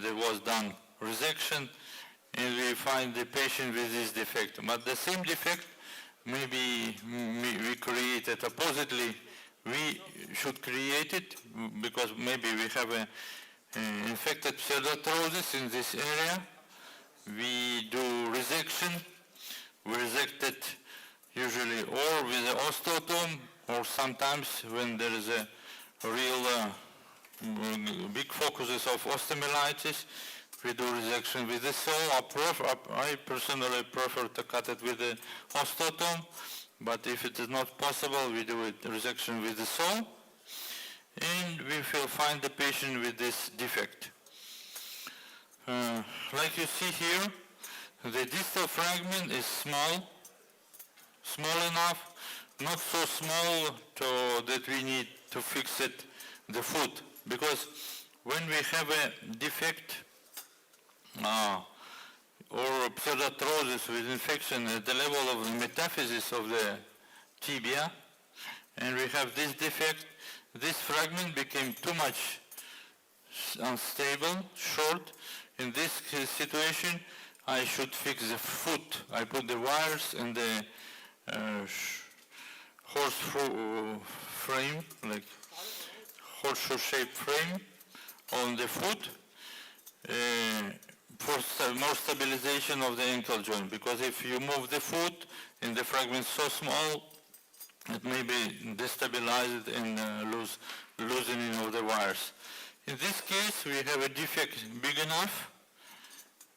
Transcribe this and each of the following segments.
there was done resection, and we find the patient with this defect. But the same defect, maybe we create it oppositely. We should create it because maybe we have an infected pseudarthrosis in this area. We do resection. We resect it usually or with an osteotome, or sometimes when there is a real big focuses of osteomyelitis, we do resection with the saw. I personally prefer to cut it with the osteotome, but if it is not possible, we do it resection with the saw, and we will find the patient with this defect. Like you see here, the distal fragment is small enough, not so small that we need to fix it the foot, because when we have a defect or pseudarthrosis with infection at the level of the metaphysis of the tibia, and we have this defect, this fragment became too much unstable, short. In this situation, I should fix the foot. I put the wires and the frame, like horseshoe-shaped frame on the foot for more stabilization of the ankle joint. Because if you move the foot and the fragment is so small, it may be destabilized and loosening of the wires. In this case, we have a defect big enough,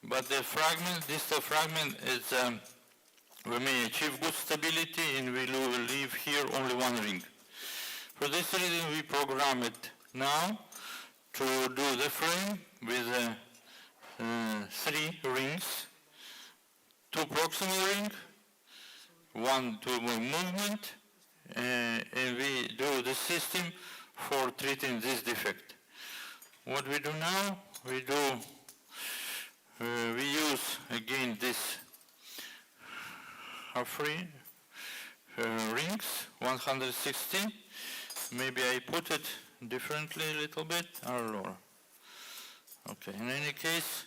but the fragment, distal fragment, is we may achieve good stability, and we will leave here only one ring. For this reason, we program it now to do the frame with 3 rings, 2 proximal ring, 1 to movement, and we do the system for treating this defect. What we do now, we use again this free rings, 160. Maybe I put it differently a little bit, or lower. Okay, in any case,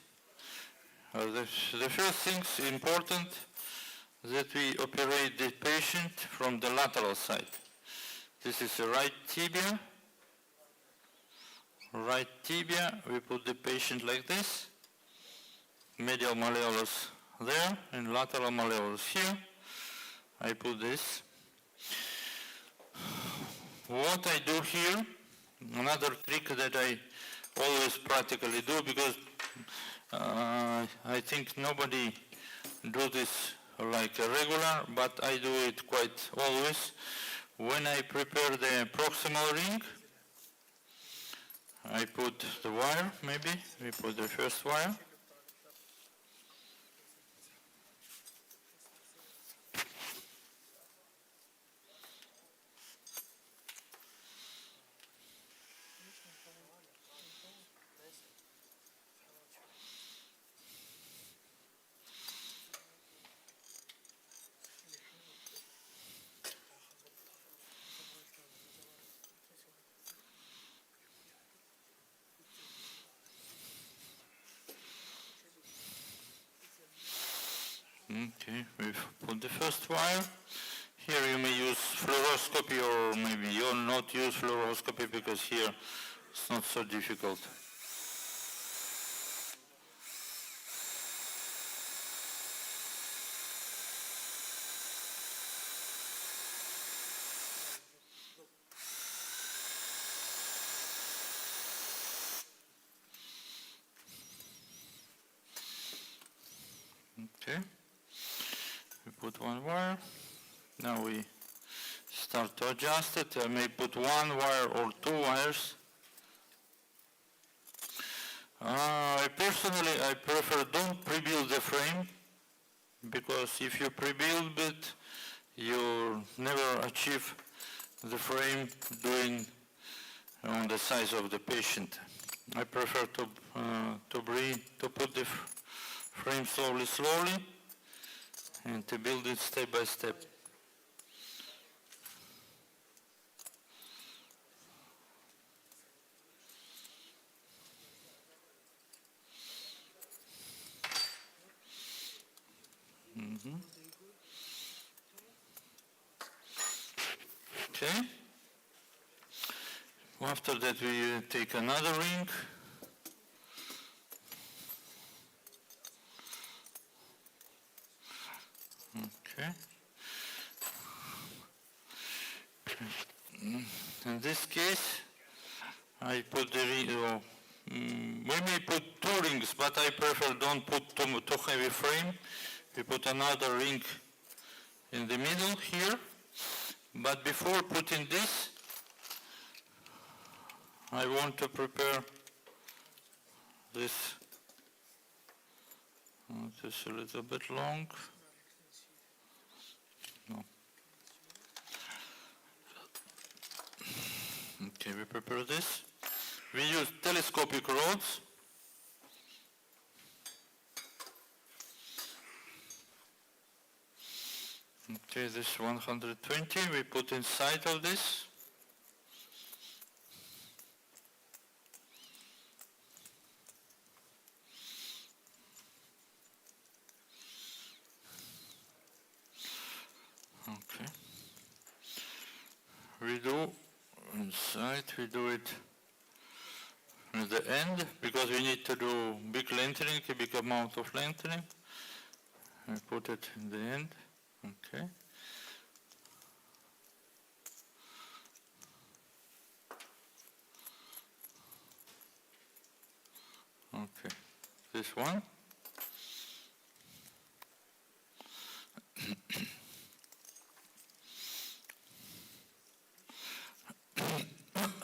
the first thing important that we operate the patient from the lateral side. This is the right tibia. Right tibia, we put the patient like this. Medial malleolus there, and lateral malleolus here. I put this. What I do here, another trick that I always practically do, because I think nobody do this like a regular, but I do it quite always. When I prepare the proximal ring, I put the wire, maybe, we put the first wire. Okay, we've put the first wire. Here you may use fluoroscopy, or maybe you'll not use fluoroscopy because here it's not so difficult. Okay. We put one wire. Now we start to adjust it. I may put one wire or 2 wires. Personally, I prefer don't pre-build the frame, because if you pre-build it, you never achieve the frame doing on the size of the patient. I prefer to put the frame slowly, and to build it step by step. Okay. After that we take another ring. Okay. In this case, I put the ring. We may put two rings, but I prefer don't put too heavy frame. We put another ring in the middle here. But before putting this, I want to prepare this. This a little bit long. No. Okay, we prepare this. We use telescopic rods. Okay, this 120 we put inside of this. Okay. We do inside, we do it at the end because we need to do big lengthening, a big amount of lengthening. We put it in the end. Okay. Okay. This one.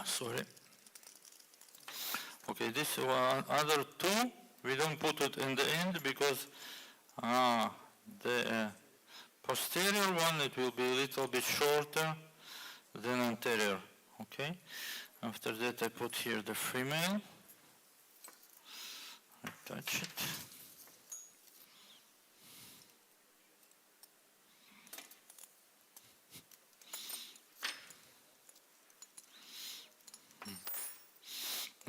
Sorry. Okay, this one, other two, we don't put it in the end because the posterior one, it will be a little bit shorter than anterior. Okay. After that, I put here the female. I touch it.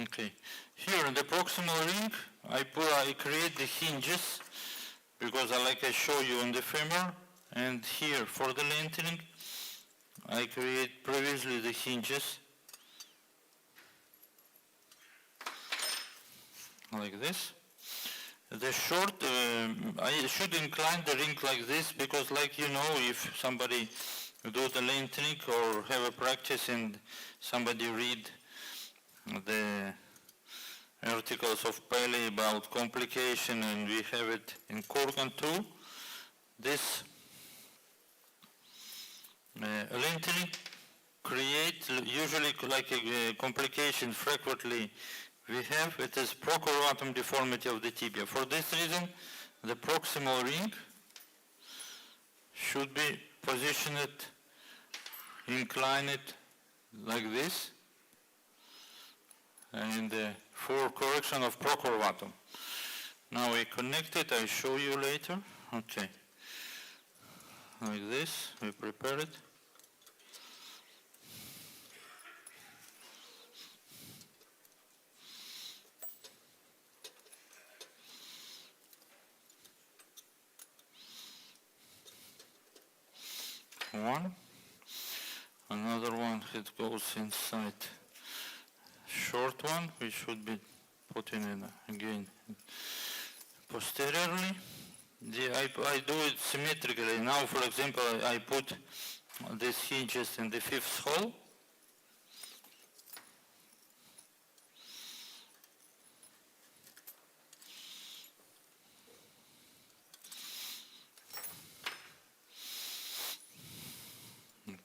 Okay, here in the proximal ring, I create the hinges because I show you on the femur, and here for the lengthening, I create previously the hinges like this. The short, I should incline the ring like this because, if somebody do the lengthening or have a practice and somebody read the articles of Pele about complication, and we have it in Kurgan too. This lengthening create usually like a complication frequently we have. It is procuratum deformity of the tibia. For this reason, the proximal ring should be positioned, inclined like this, and for correction of procuratum. Now we connect it, I show you later. Okay. Like this, we prepare it. One. Another one, it goes inside. Short one, we should be putting in again posteriorly. I do it symmetrically. Now, for example, I put these hinges in the fifth hole.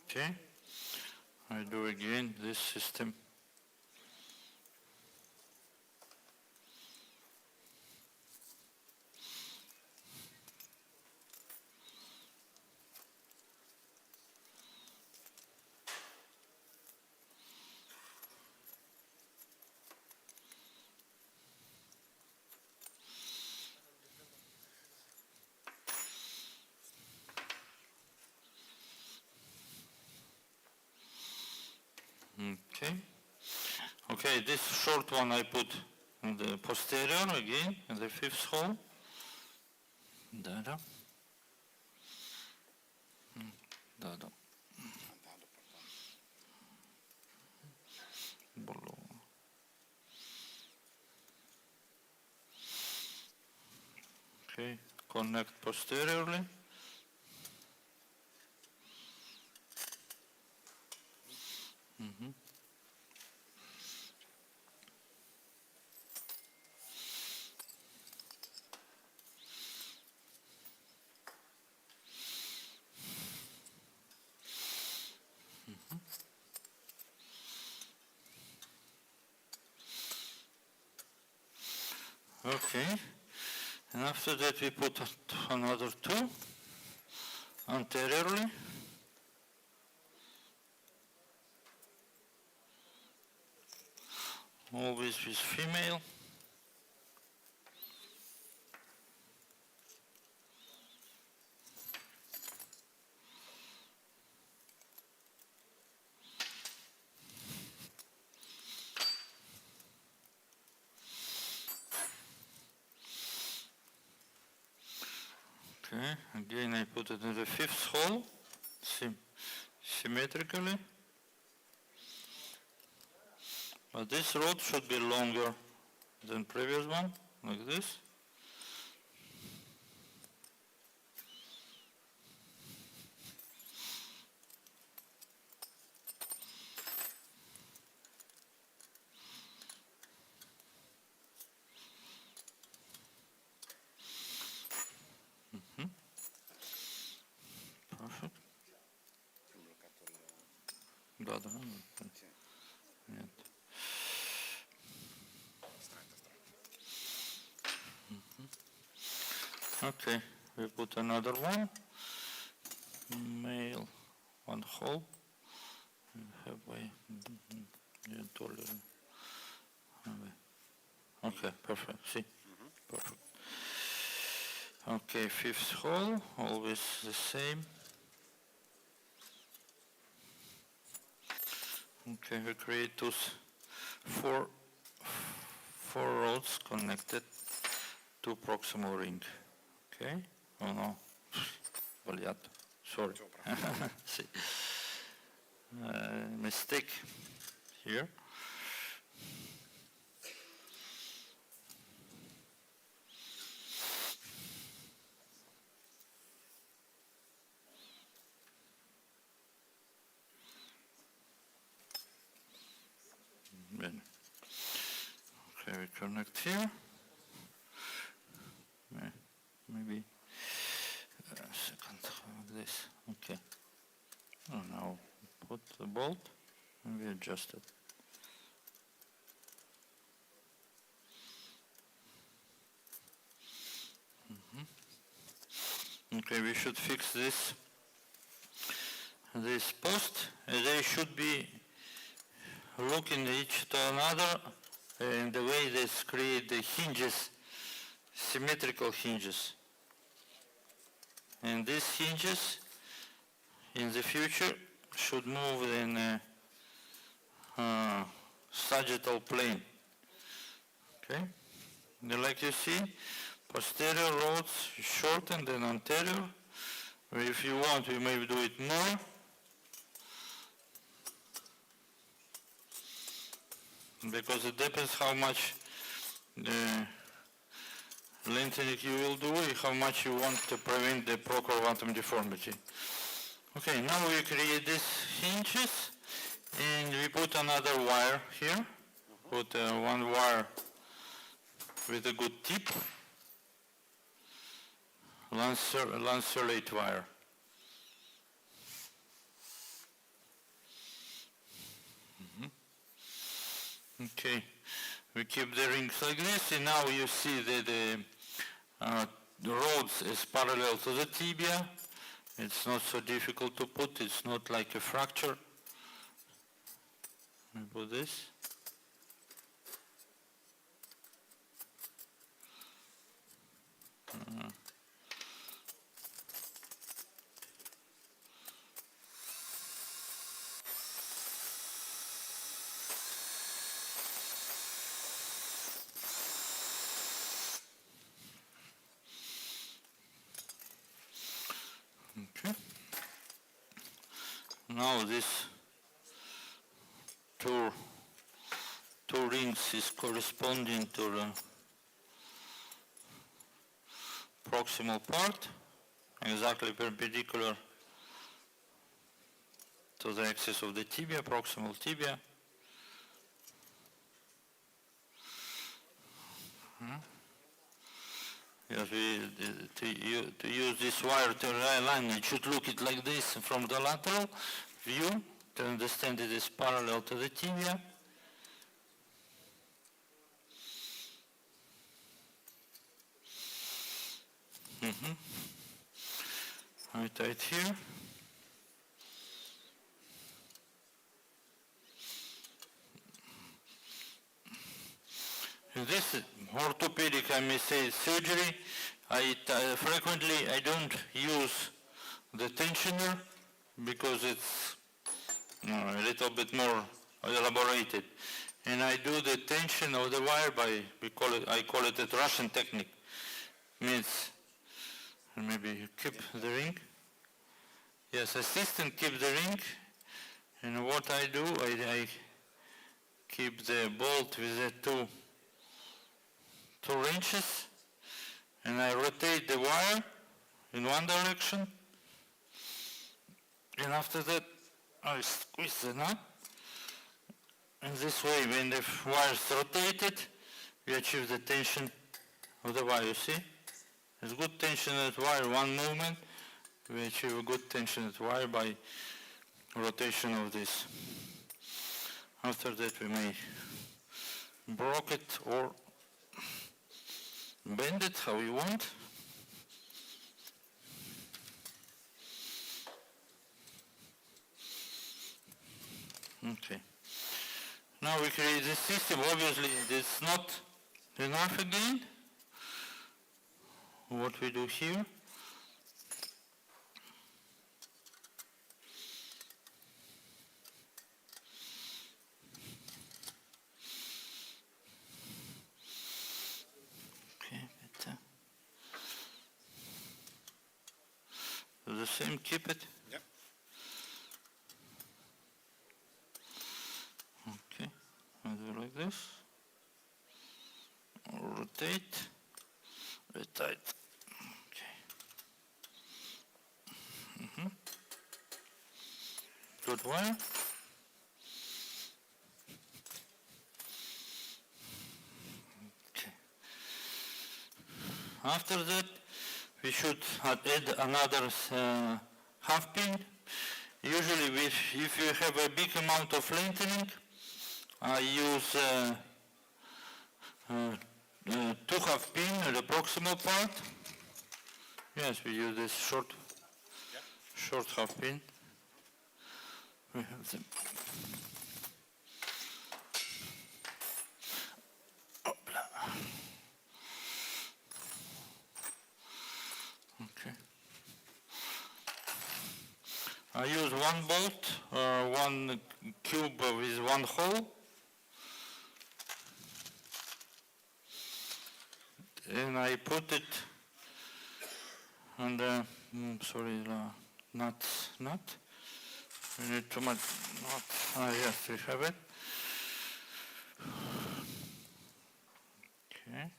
Okay. I do again this system. Okay, this short one I put in the posterior again, in the fifth hole. Dada. Dado. Below. Okay, connect posteriorly. Okay, and after that we put another two anteriorly. Always with female. Okay, again I put it in the fifth hole, symmetrically. But this rod should be longer than previous one, like this. Perfect. Да, да. Нет. Okay, we put another one. Male, one hole. Halfway. Okay, perfect. See? Perfect. Okay, fifth hole, always the same. Okay, we create those four rods connected to proximal ring. Okay? Oh no, sbagliato. Sorry. See. Mistake here. Okay, we connect here. Maybe a second like this. Okay. Oh, now put the bolt and we adjust it. Okay, we should fix this post. They should be looking each to another in the way they create the hinges, symmetrical hinges. And these hinges in the future should move in a sagittal plane. Okay? And like you see, posterior rods shorter than anterior. If you want, we may do it more. Because it depends how much lengthening you will do, how much you want to prevent the procurvatum deformity. Okay, now we create these hinges and we put another wire here. Put one wire with a good tip. Lancerate wire. Okay, we keep the rings like this, and now you see that the rods is parallel to the tibia. It's not so difficult to put, it's not like a fracture. I put this. Okay. now this two rings is corresponding to the proximal part, exactly perpendicular to the axis of the tibia, proximal tibia. Yes, to use this wire to realign, it should look it like this from the lateral view to understand it is parallel to the tibia. I tight here. In this orthopedic, I may say, surgery, frequently I don't use the tensioner because it's a little bit more elaborated. And I do the tension of the wire by, I call it a Russian technique. Means, maybe you keep the ring. Yes, assistant keep the ring. And what I do, I keep the bolt with the two wrenches, and I rotate the wire in one direction, and after that I squeeze the nut, and this way when the wire is rotated we achieve the tension of the wire. You see, there's good tension at wire, one movement, we achieve a good tension at wire by rotation of this. After that we may broke it or bend it how you want. Okay. Now we create this system. Obviously it's not enough again. What we do here, the same, keep it. Yep. Okay, I'll do like this. Rotate, rotate. Okay. Good wire. Okay. After that, we should add another half pin. Usually if you have a big amount of lengthening, I use two half pin at the proximal part. Yes, we use this short half pin. We have them. I use one bolt, one cube with one hole, and I put it on the, nut. We need too much nut. Yes, we have it. Okay.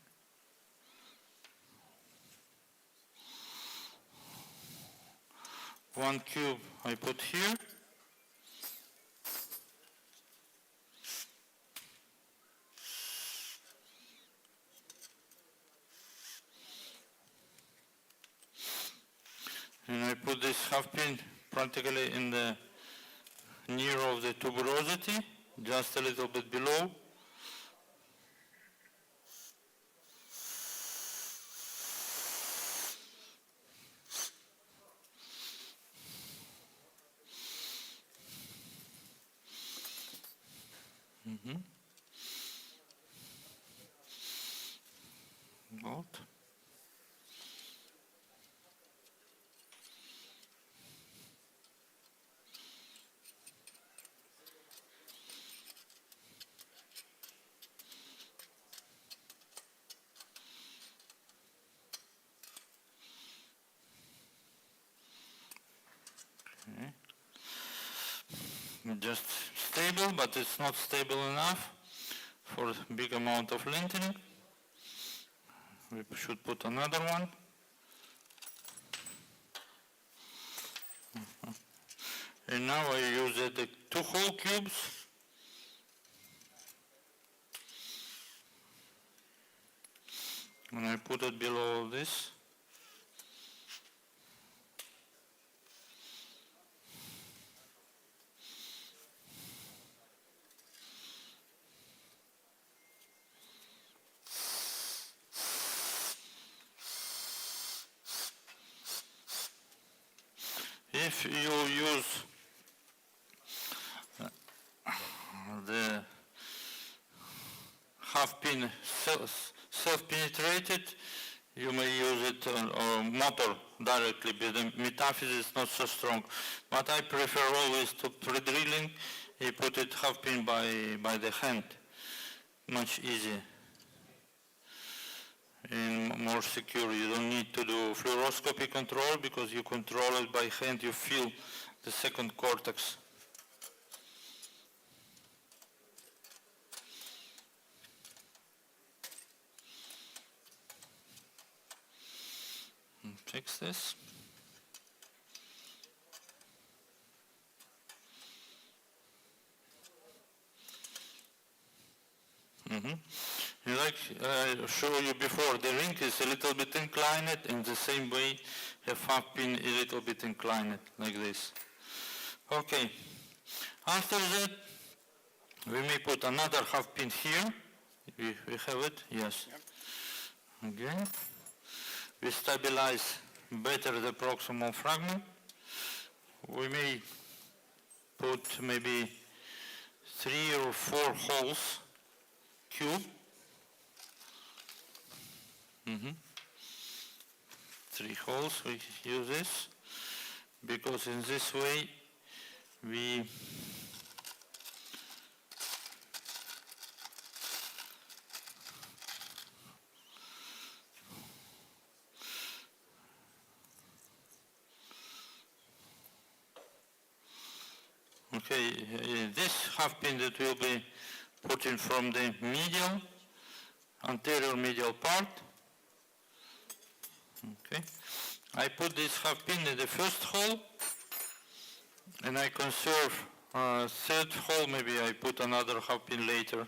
One cube I put here. And I put this half pin practically in the near of the tuberosity, just a little bit below. Bolt. Okay. just stable, but it's not stable enough for a big amount of lengthening. We should put another one. And now I use the 2 hole cubes. And I put it below this. If you use the half pin self-penetrated, you may use it on motor directly, but the metaphysis is not so strong. But I prefer always to pre-drilling, you put it half pin by the hand, much easier and more secure. You don't need to do fluoroscopy control because you control it by hand, you feel the second cortex. Fix this. Like I showed you before, the ring is a little bit inclined, in the same way the half pin is a little bit inclined, like this. Okay, after that, we may put another half pin here. We have it? Yes. Yep. Again, we stabilize better the proximal fragment. We may put maybe 3 or 4 holes cube. 3 holes, we use this, because in this way we this half pin that will be put in from the medial, anterior medial part. Okay, I put this half pin in the first hole, and I conserve third hole. Maybe I put another half pin later.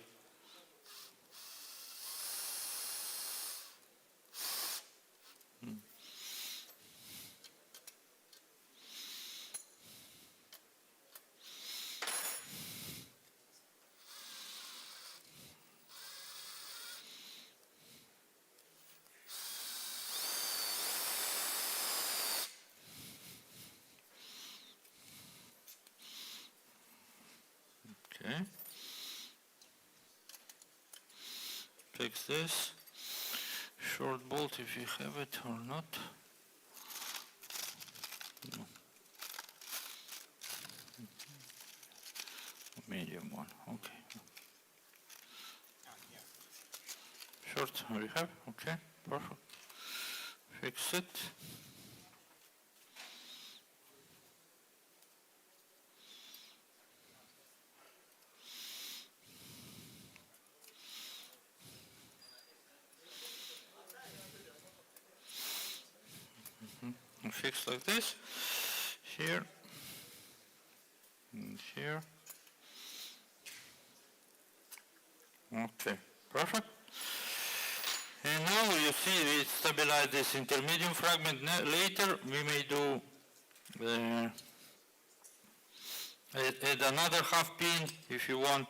Okay. Fix this. Short bolt if you have it or not. No. Medium one, okay. Short we have, okay, perfect. Fix it. Fix like this, here, and here. Okay, perfect. And now you see we stabilize this intermediate fragment. Later we may do add another half pin if you want,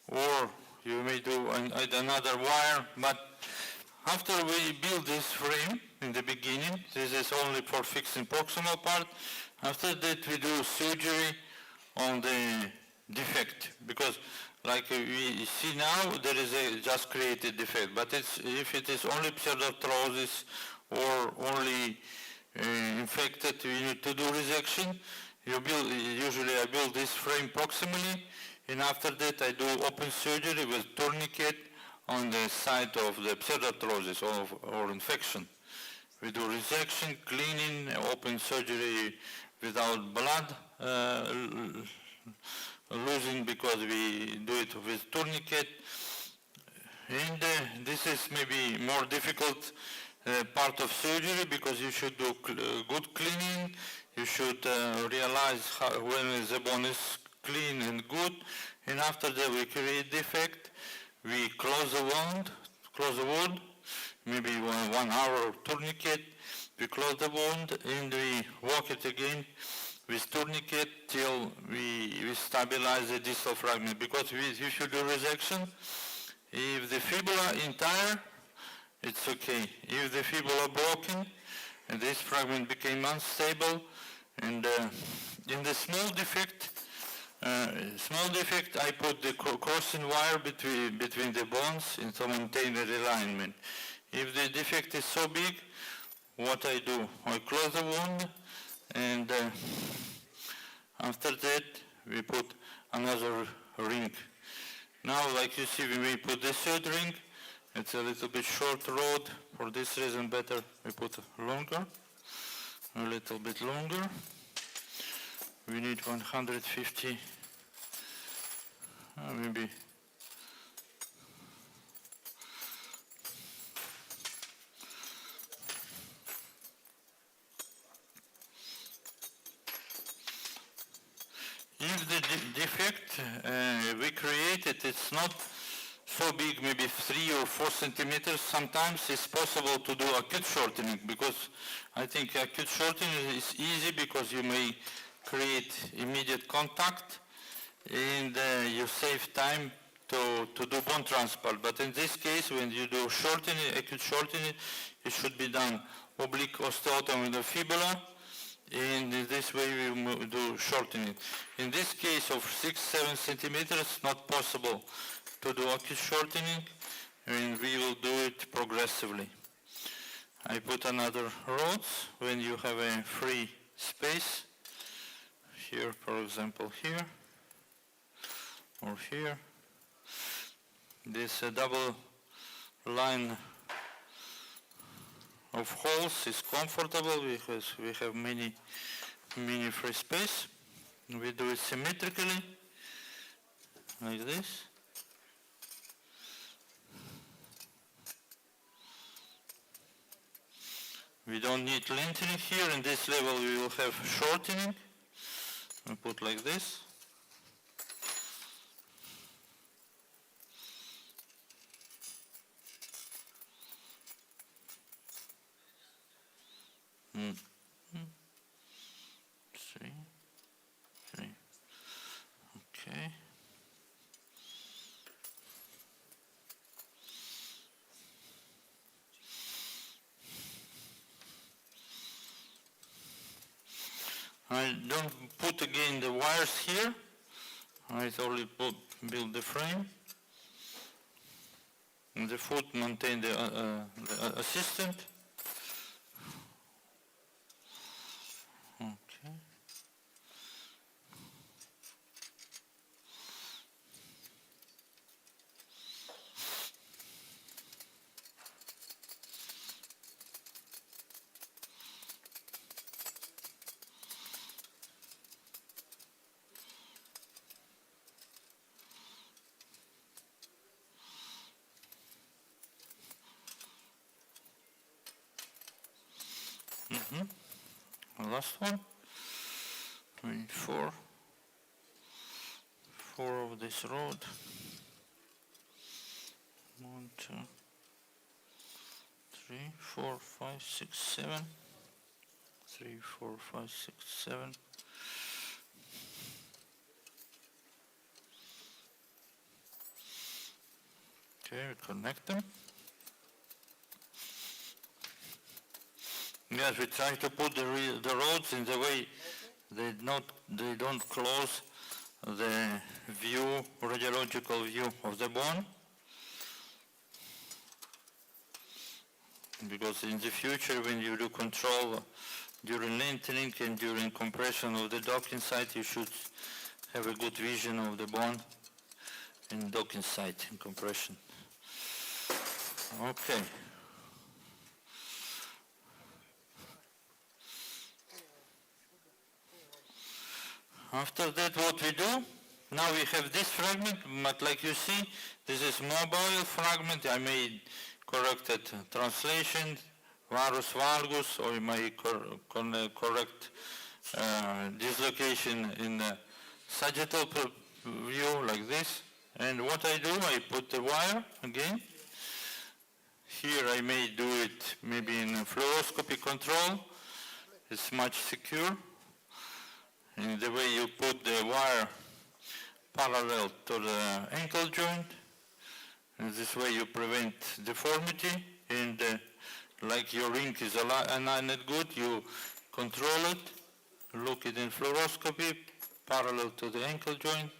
or you may do add another wire, but after we build this frame in the beginning, this is only for fixing proximal part. After that we do surgery on the defect, because like we see now there is a just created defect, but if it is only pseudarthrosis or only infected, we need to do resection. Usually I build this frame proximally, and after that I do open surgery with tourniquet on the site of the pseudarthrosis or infection. We do resection, cleaning, open surgery without blood losing because we do it with tourniquet. And this is maybe more difficult part of surgery because you should do good cleaning. You should realize when the bone is clean and good. And after that we create defect. We close the wound, maybe 1 hour tourniquet. We close the wound and we walk it again with tourniquet till we stabilize the distal fragment. Because if you do resection, if the fibula entire, it's okay. If the fibula broken, and this fragment became unstable, and in the small defect, I put the crossing wire between the bones in to maintain the alignment. If the defect is so big, what I do? I close the wound, and after that we put another ring. Now, like you see, when we put the third ring, it's a little bit short road. For this reason, better we put a little bit longer. We need 150, maybe. If the defect we created, it's not so big, maybe 3 or 4 centimeters. Sometimes it's possible to do acute shortening because I think acute shortening is easy because you may create immediate contact and you save time to do bone transport. But in this case, when you do shortening, acute shortening, it should be done oblique osteotomy of the fibula. And in this way we do shortening. In this case of 6-7 centimeters, not possible to do acute shortening, and we will do it progressively. I put another rods when you have a free space. Here, for example, here or here. This double line of holes is comfortable because we have many free space. We do it symmetrically, like this. We don't need lengthening here. In this level we will have shortening. We put like this. Three. Okay. I don't put again the wires here. I only build the frame. And the foot maintain the assistant. Okay. Last one. I mean four of this rod. 1, 2, 3, 4, 5, 6, 7. 3, 4, 5, 6, 7. Okay, we connect them. Yes, we try to put the rods in the way they don't close the view, radiological view of the bone. Because in the future, when you do control during lengthening and during compression of the docking site, you should have a good vision of the bone in docking site in compression. Okay. After that, what we do, now we have this fragment, but like you see, this is mobile fragment. I made corrected translation, varus valgus, or my correct dislocation in the sagittal view like this. And what I do, I put the wire again. Here I may do it maybe in a fluoroscopy control. It's much secure. In the way you put the wire parallel to the ankle joint. And this way you prevent deformity. And like your ring is aligned good, you control it, look it in fluoroscopy, parallel to the ankle joint.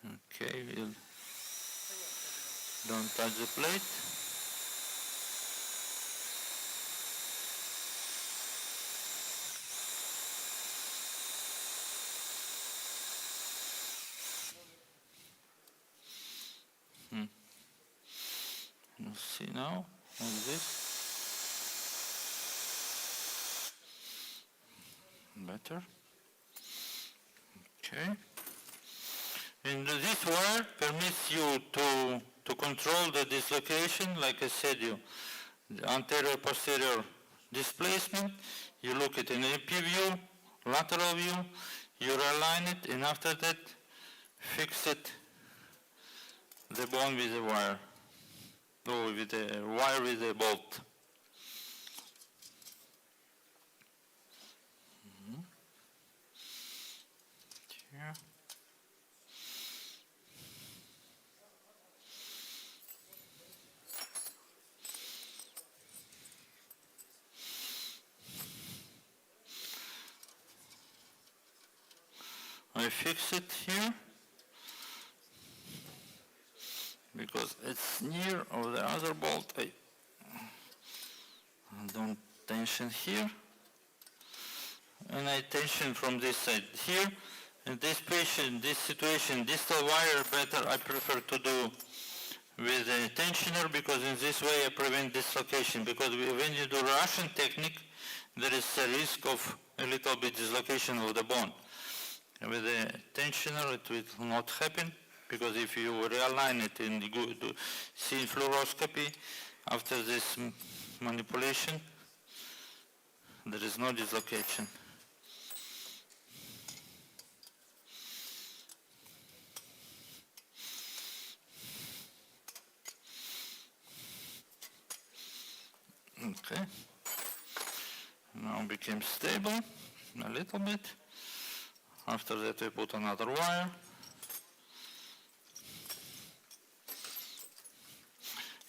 Okay, we'll don't touch the plate. Let's see now, like this. Better. Okay. And this wire permits you to control the dislocation, like I said, the anterior posterior displacement. You look at an AP view, lateral view, you align it, and after that, fix it, the bone with the wire, or with the wire with the bolt. Here. I fix it here because it's near of the other bolt. I don't tension here, and I tension from this side here. In this patient, this situation, distal wire better I prefer to do with a tensioner, because in this way I prevent dislocation, because when you do Russian technique, there is a risk of a little bit dislocation of the bone. With a tensioner it will not happen, because if you realign it and you go to see fluoroscopy, after this manipulation, there is no dislocation. Okay, now became stable a little bit. After that we put another wire.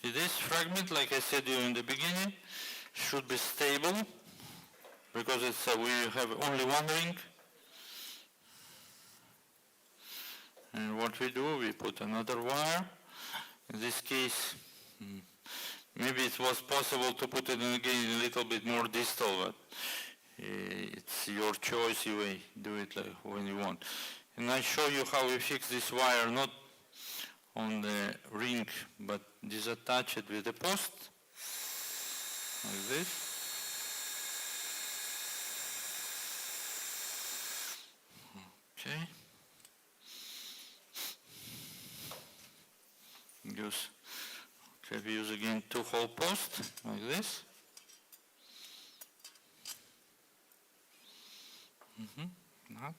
This fragment, like I said to you in the beginning, should be stable, because it's we have only one ring. And what we do, we put another wire. In this case, maybe it was possible to put it in again a little bit more distal, but it's your choice, you do it like when you want. And I show you how we fix this wire, not on the ring, but disattach it with the post, like this. Okay. We use again 2-hole post, like this. Nut.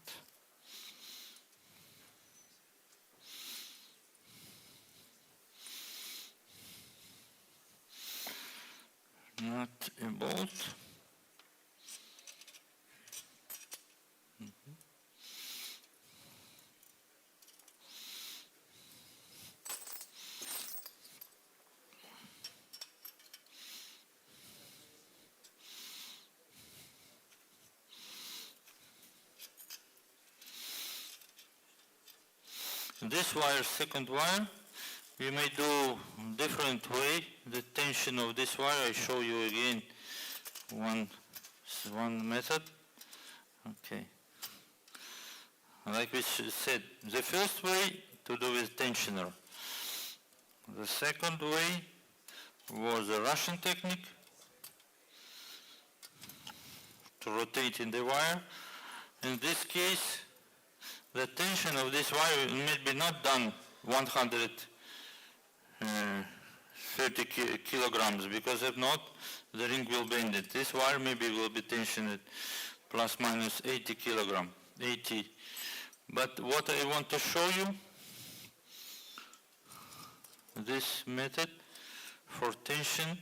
Nut a bolt. This wire, second wire, we may do different way. The tension of this wire, I show you again one method. Okay. Like we said, the first way to do with tensioner. The second way was a Russian technique to rotate in the wire. In this case, the tension of this wire may be not done 130 kilograms, because if not, the ring will bend it. This wire maybe will be tensioned plus minus 80 kilogram, 80. But what I want to show you, this method for tension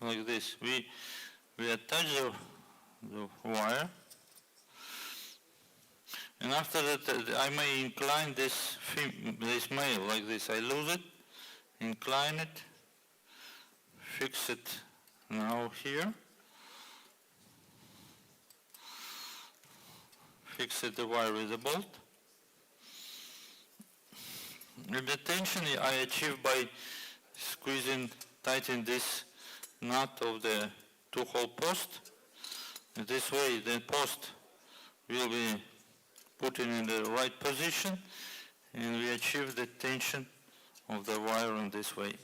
like this. We attach the wire, and after that I may incline this male like this. I lose it, incline it, fix it now here, fix it the wire with the bolt. And the tension I achieve by squeezing, tightening this nut of the two-hole post. And this way the post will be put in the right position, and we achieve the tension of the wire in this way.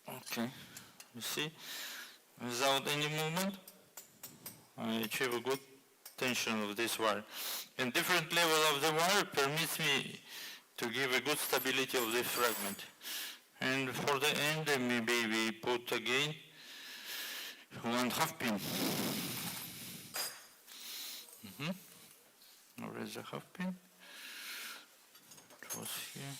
Okay, you see, without any movement, I achieve a good tension of this wire. And different level of the wire permits me to give a good stability of this fragment. And for the end, maybe we put again 1/2 pin. Where is the 1/2 pin? It was here.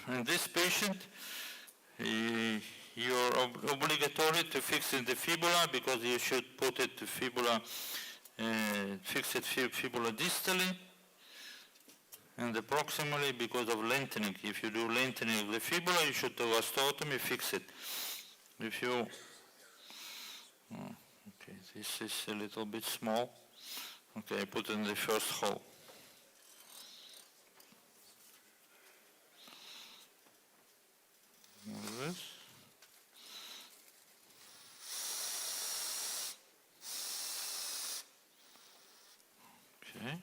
In this patient, you're obligatory to fix in the fibula, because you should put it to fibula, fix it fibula distally and the proximally, because of lengthening. If you do lengthening of the fibula, you should do osteotomy, fix it. If you, okay, this is a little bit small. Okay, I put in the first hole. This. Okay.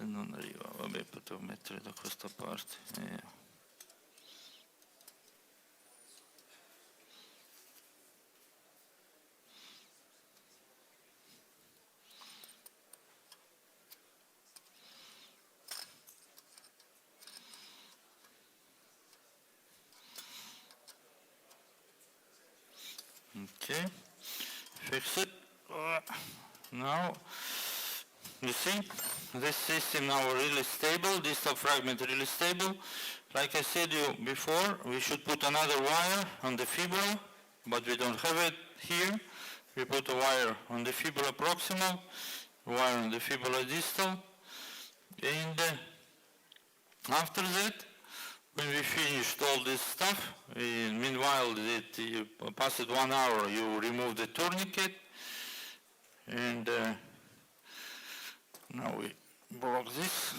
Non arriva, vabbè, potevo mettere da questa parte. Okay, fix it. Now, you see, this system now really stable, distal fragment really stable. Like I said you before, we should put another wire on the fibula, but we don't have it here. We put a wire on the fibula proximal, wire on the fibula distal, and after that, when we finished all this stuff, meanwhile you passed 1 hour, you remove the tourniquet, and now we broke this,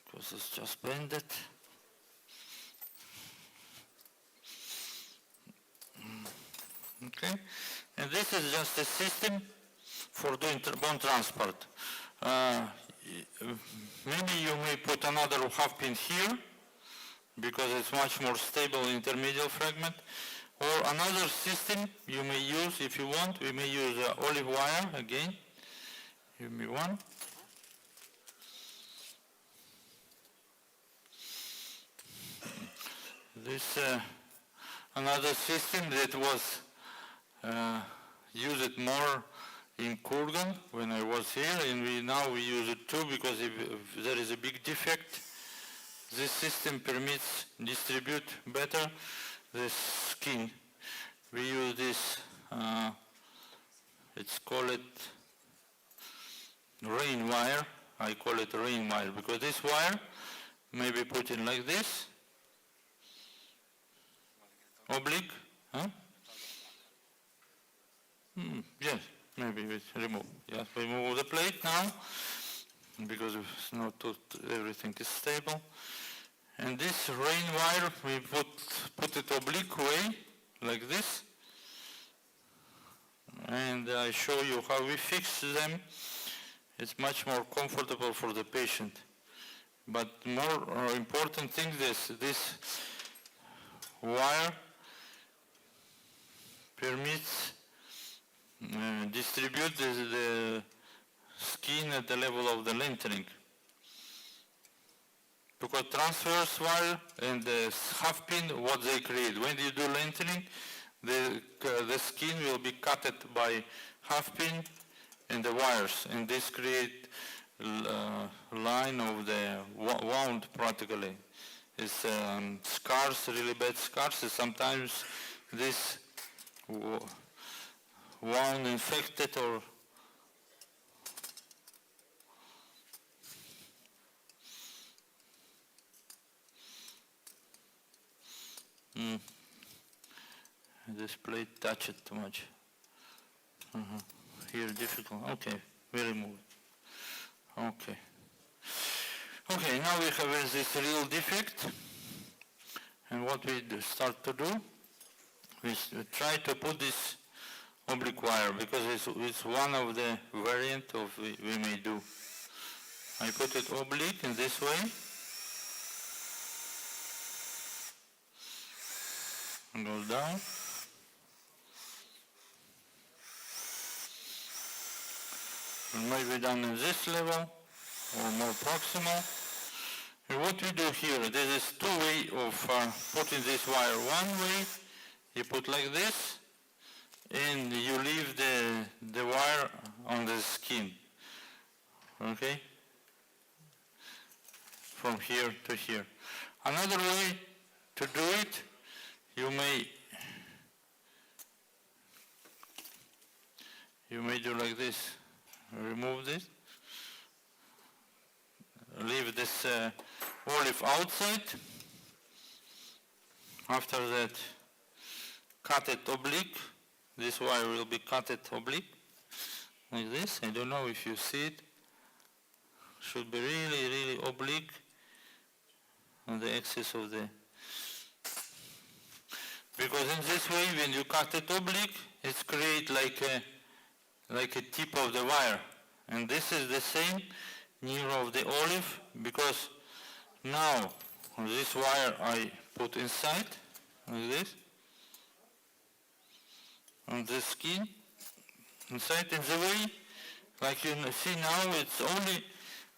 because it's just bended. Okay, and this is just a system for doing bone transport. Maybe you may put another 1/2 pin here, because it's much more stable intermediate fragment. Or another system you may use, if you want, we may use olive wire again. Give me one. This another system that was used more in Kurgan when I was here, and now we use it too, because if there is a big defect, this system permits distribute better the skin. We use this it's called rain wire. I call it rain wire because this wire may be put in like this, oblique, huh? Yes, maybe we remove. Yes, we move the plate now because it's not everything is stable. And this rain wire, we put it oblique way, like this. And I show you how we fix them. It's much more comfortable for the patient. But more important thing is this wire permits distribute the skin at the level of the lengthening. Because transverse wire and the half pin, what they create, when you do lengthening, the skin will be cut by half pin and the wires, and this create line of the wound practically. It's scars, really bad scars. Sometimes this wound infected or this plate touched it too much. Here difficult. Okay, we remove it. Okay. Okay, now we have this real defect. And what we start to do is try to put this oblique wire because it's one of the variant of we may do. I put it oblique in this way. And goes down. And maybe done in this level or more proximal. And what we do here, there is two ways of putting this wire. One way, you put like this, and you leave the wire on the skin. Okay? From here to here. Another way to do it, you may do like this. Remove this. Leave this olive outside. After that, cut it oblique. This wire will be cut it oblique, like this. I don't know if you see it. Should be really, really oblique on the axis of the... Because in this way, when you cut it oblique, it's create like a tip of the wire. And this is the same near of the olive, because now this wire I put inside, like this, on the skin, inside in the way, like you see now, it's only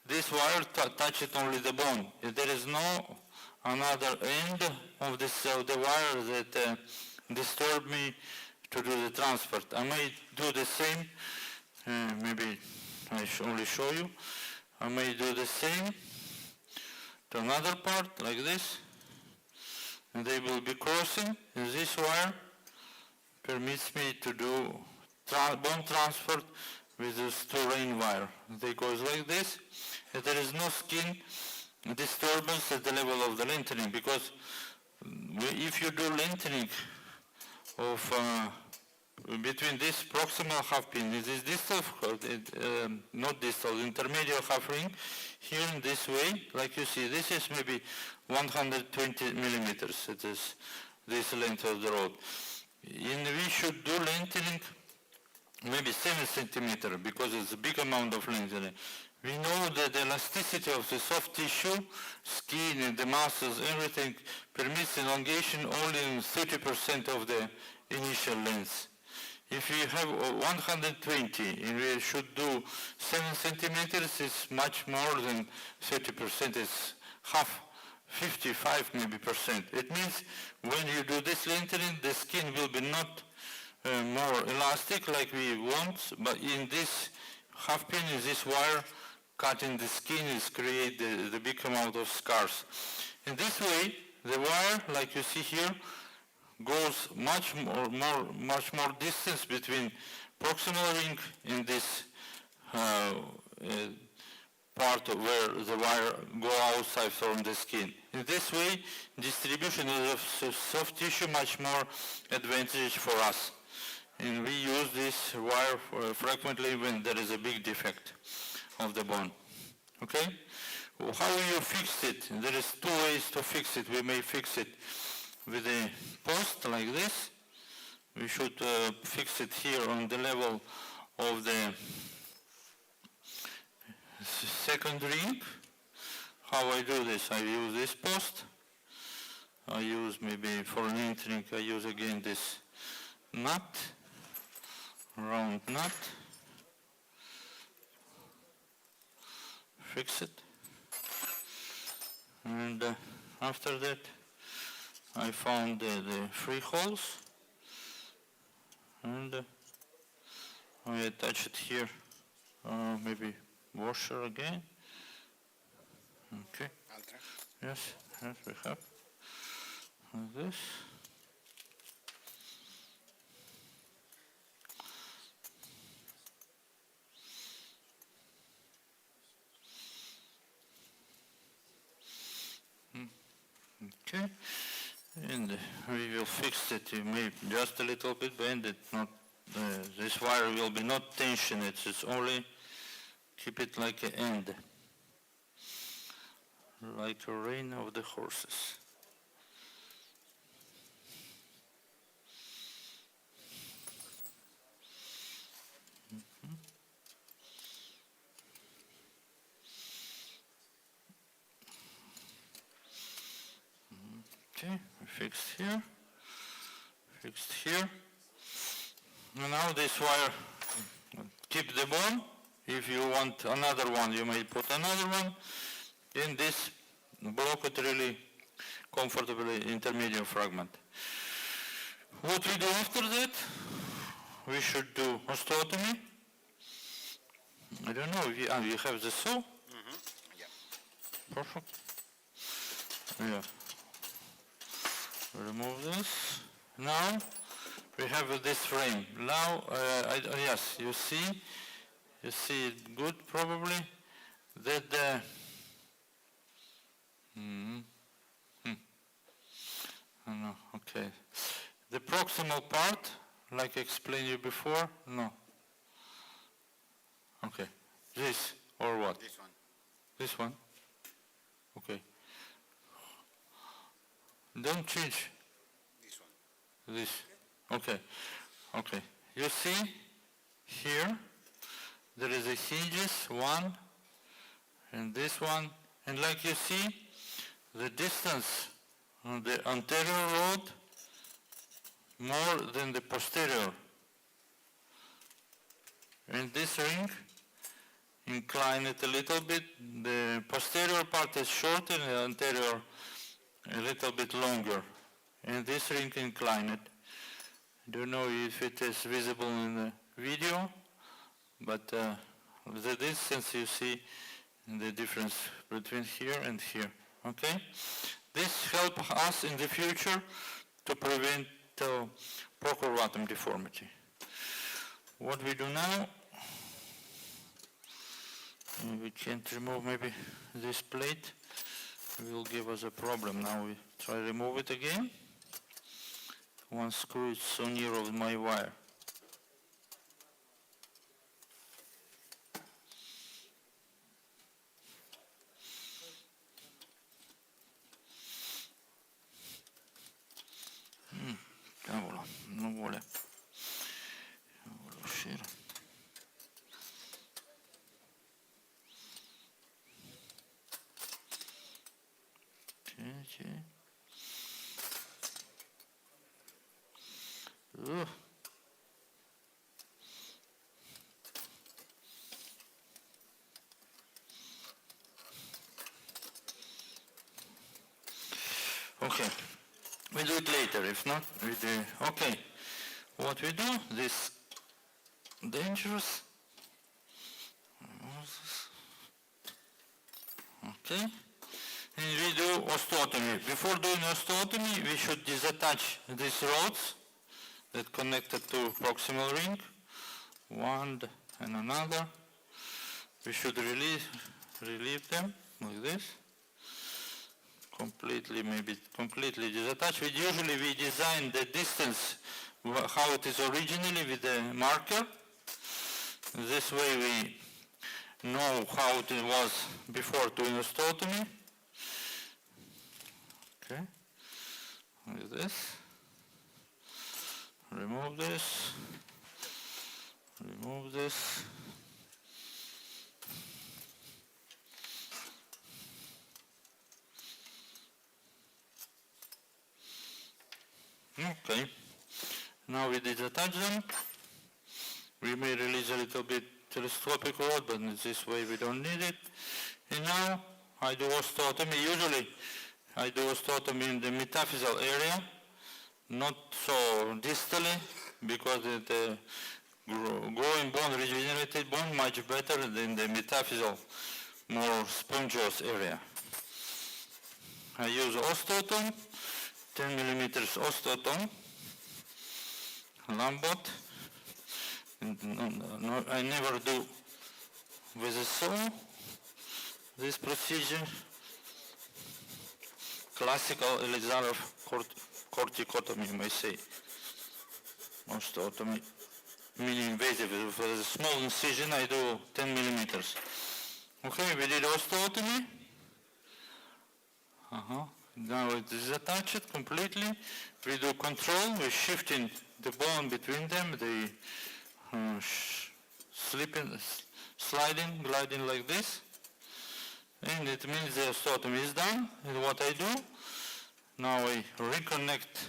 this wire touches only the bone. There is no another end of this the wire that disturb me to do the transport. I may do the same, maybe I only show you. I may do the same to another part, like this, and they will be crossing, and this wire permits me to do bone transfer with this two rain wire. They goes like this, and there is no skin disturbance at the level of the lengthening, because if you do lengthening of between this proximal half pin, this distal, not distal, intermediate half ring, here in this way, like you see, this is maybe 120 millimeters, it is this length of the rod. And we should do lengthening maybe 7 centimeters, because it's a big amount of lengthening. We know that the elasticity of the soft tissue, skin and the muscles, everything permits elongation only in 30% of the initial length. If we have 120 and we should do 7 centimeters, it's much more than 30%. It's half, 55 maybe percent. It means when you do this lengthening, the skin will be not more elastic like we want, but in this half pin, in this wire, cutting the skin is create the big amount of scars. In this way, the wire, like you see here, goes much more distance between proximal ring and this part where the wire go outside from the skin. In this way, distribution of soft tissue much more advantageous for us. And we use this wire frequently when there is a big defect of the bone. Okay? Well, how you fix it? There is two ways to fix it. We may fix it with a post like this. We should fix it here on the level of the second ring. How I do this? I use this post. I use maybe for an entering, I use again this nut, round nut. Fix it. And after that, I found the 3 holes. And I attach it here, maybe washer again. Okay. Yes, we have like this. Okay, and we will fix it. You may just a little bit bend it. Not this wire will be not tension. It's only keep it like an end, like a rein of the horses. Okay, fixed here, and now this wire, keep the bone. If you want another one, you may put another one, and this block it really comfortably intermediate fragment. What we do after that, we should do osteotomy. I don't know, you have the saw? Yeah. Perfect. Yeah. Remove this. Now we have this frame. Now, yes, you see it good probably that the no, okay. The proximal part, like I explained you before, no. Okay, this or what? This one. This one? Okay. Don't change. This one. This. Okay. Okay. You see here there is a hinges, one and this one, and like you see the distance on the anterior rod more than the posterior. And this ring, incline it a little bit. The posterior part is shorter and the anterior a little bit longer. And this ring incline it. Don't know if it is visible in the video, but the distance you see the difference between here and here. Okay? This helps us in the future to prevent procurvatum deformity. What we do now, we can't remove maybe this plate. It will give us a problem. Now we try to remove it again. One screw is so near of my wire. Cavolo, non vuole uscire. Okay. Okay, we do it later. If not, we do. Okay, what we do? This dangerous. Okay, and we do osteotomy. Before doing osteotomy, we should disattach these rods that connected to proximal ring, one and another. We should relieve them like this. Completely disattached. Usually we design the distance how it is originally with the marker. This way we know how it was before doing osteotomy. Okay, like this. Remove this. Remove this. Okay, now we disattach them. We may release a little bit telescopic rod, but in this way we don't need it. And now I do osteotomy. Usually I do osteotomy in the metaphyseal area, not so distally, because the growing bone, regenerated bone, much better than the metaphyseal, more spongious area. I use osteotom, 10 millimeters osteotom, Lambot. No, I never do with a saw this procedure. Classical Ilizarov corticotomy, you may say. Osteotomy, minimally invasive. For a small incision, I do 10 millimeters. Okay, we did osteotomy. Now it is attached completely. We do control. We're shifting the bone between them. They sliding, gliding like this. And it means the osteotomy is done. And what I do, now I reconnect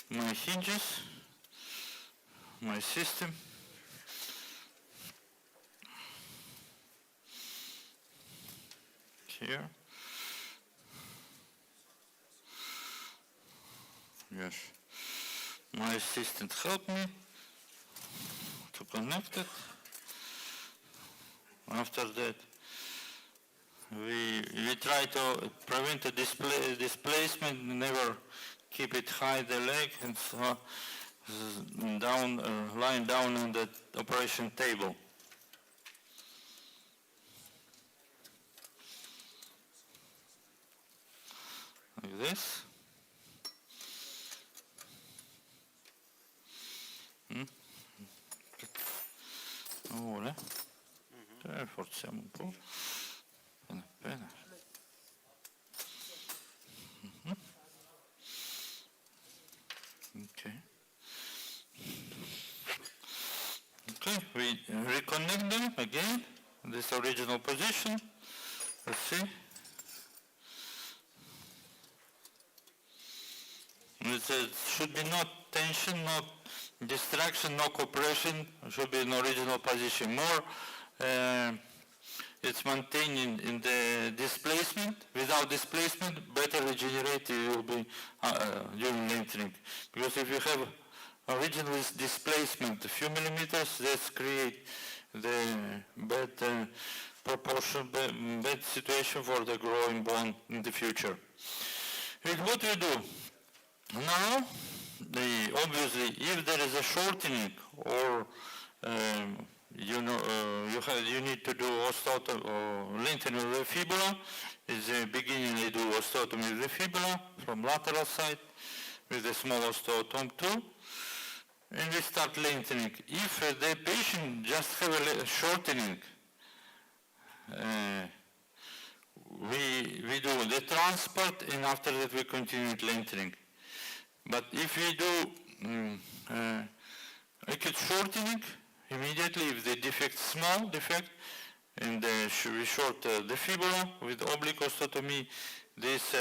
my hinges, my system. Here. Yes. My assistant helped me to connect it. After that, we try to prevent the displacement, never keep it high the leg and so down, lying down on the operation table. Like this. Ora, forziamo un po', appena appena. Okay. Okay, we reconnect them again in this original position. Let's see. It should be no tension, no distraction, no compression. It should be in original position. More, it's maintained in the displacement. Without displacement, better regenerative will be during lengthening. Because if you have original displacement, a few millimeters, that's create the bad proportion, bad situation for the growing bone in the future. And what we do now, obviously, if there is a shortening or you need to do osteotomy or lengthening of the fibula, in the beginning they do osteotomy of the fibula from lateral side with a small osteotome too, and we start lengthening. If the patient just have a shortening, we do the transport, and after that we continue lengthening. But if we do acute shortening, immediately if the defect small defect, and we short the fibula with oblique osteotomy, these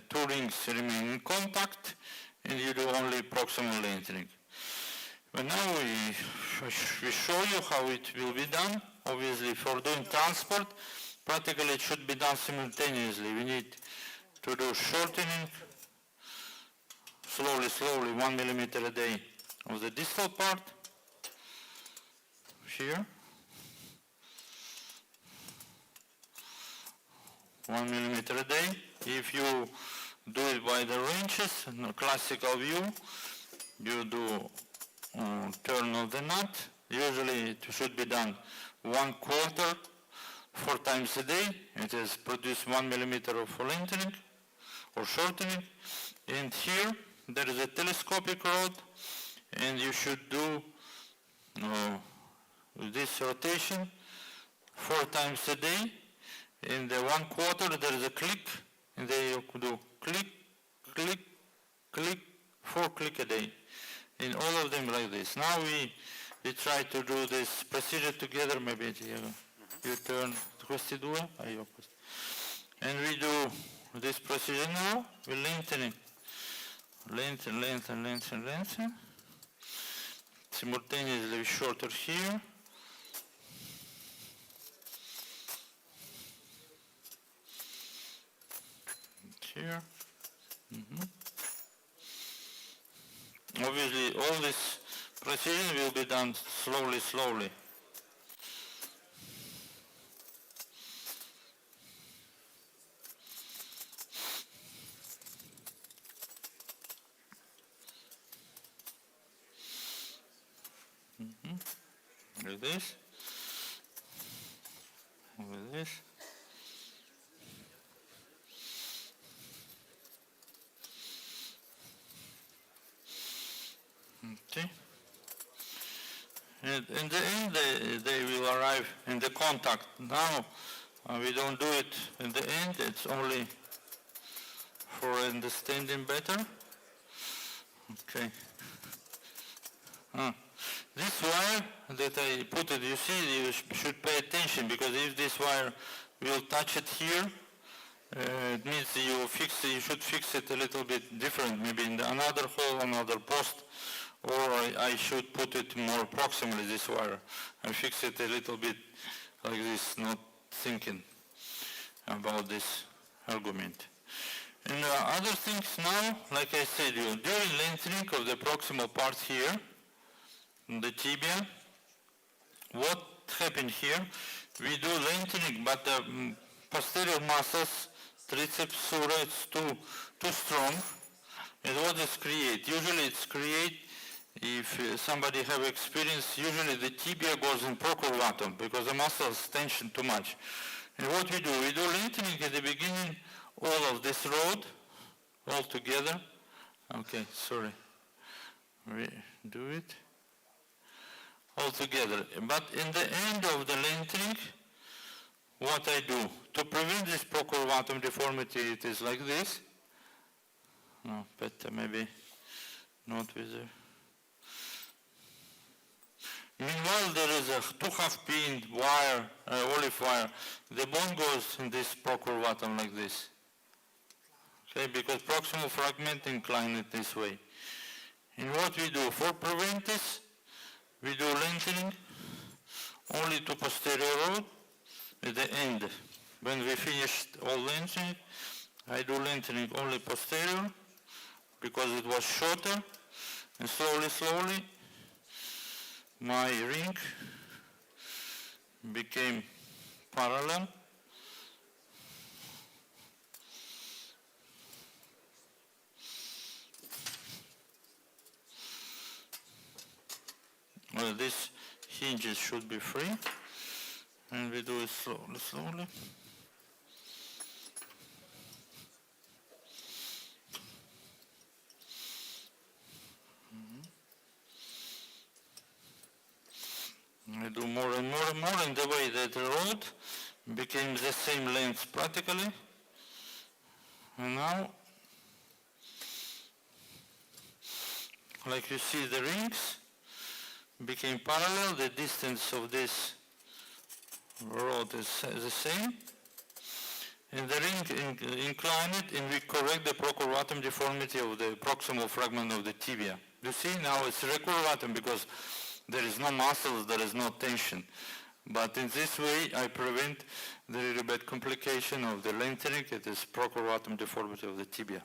two rings remain in contact, and you do only proximal lengthening. But now we show you how it will be done. Obviously, for doing transport, practically it should be done simultaneously. We need to do shortening, slowly, 1 millimeter a day of the distal part, here. 1 millimeter a day. If you do it by the wrenches, in a classical view, you do turn of the nut. Usually it should be done 1/4, 4 times a day. It has produced 1 millimeter of lengthening or shortening. And here there is a telescopic rod, and you should do this rotation 4 times a day. In the 1/4 there is a click, and then you do click, click, click, 4 click a day. In all of them like this. Now we try to do this procedure together. Maybe you turn and we do this procedure now. We lengthen, lengthen. Simultaneously shorter here. Here. Obviously, all this procedure will be done slowly. Like this. Like this. Okay. And in the end, they will arrive in the contact. Now, we don't do it in the end. It's only for understanding better. Okay. This wire that I put it, you see, you should pay attention, because if this wire will touch it here, it means you should fix it a little bit different, maybe in another hole, another post, or I should put it more proximally, this wire, and fix it a little bit like this, not thinking about this argument. And other things now, like I said, during lengthening of the proximal part here, the tibia, what happened here? We do lengthening, but the posterior muscles, triceps, sura, it's too strong. And what is create? Usually it's create, if somebody have experience, usually the tibia goes in procurvatum because the muscles tension too much. And what we do lengthening at the beginning, all of this rod, all together. Okay, sorry. We do it all together. But in the end of the lengthening, what I do, to prevent this procurvatum deformity, it is like this. No, better maybe not with the... Meanwhile, there is a 2/2 pin wire, olive wire. The bone goes in this procurvatum like this. Okay, because proximal fragment incline it this way. And what we do, for prevent this, we do lengthening only to posterior rod at the end. When we finished all lengthening, I do lengthening only posterior because it was shorter, and slowly my ring became parallel. Well, these hinges should be free, and we do it slowly. I do more and more in the way that the rod became the same length practically. And now, like you see, the rings became parallel. The distance of this rod is the same. And the ring incline it, and we correct the procurvatum deformity of the proximal fragment of the tibia. You see, now it's recurvatum because there is no muscles, there is no tension. But in this way, I prevent the really bad complication of the lengthening. It is procurvatum deformity of the tibia.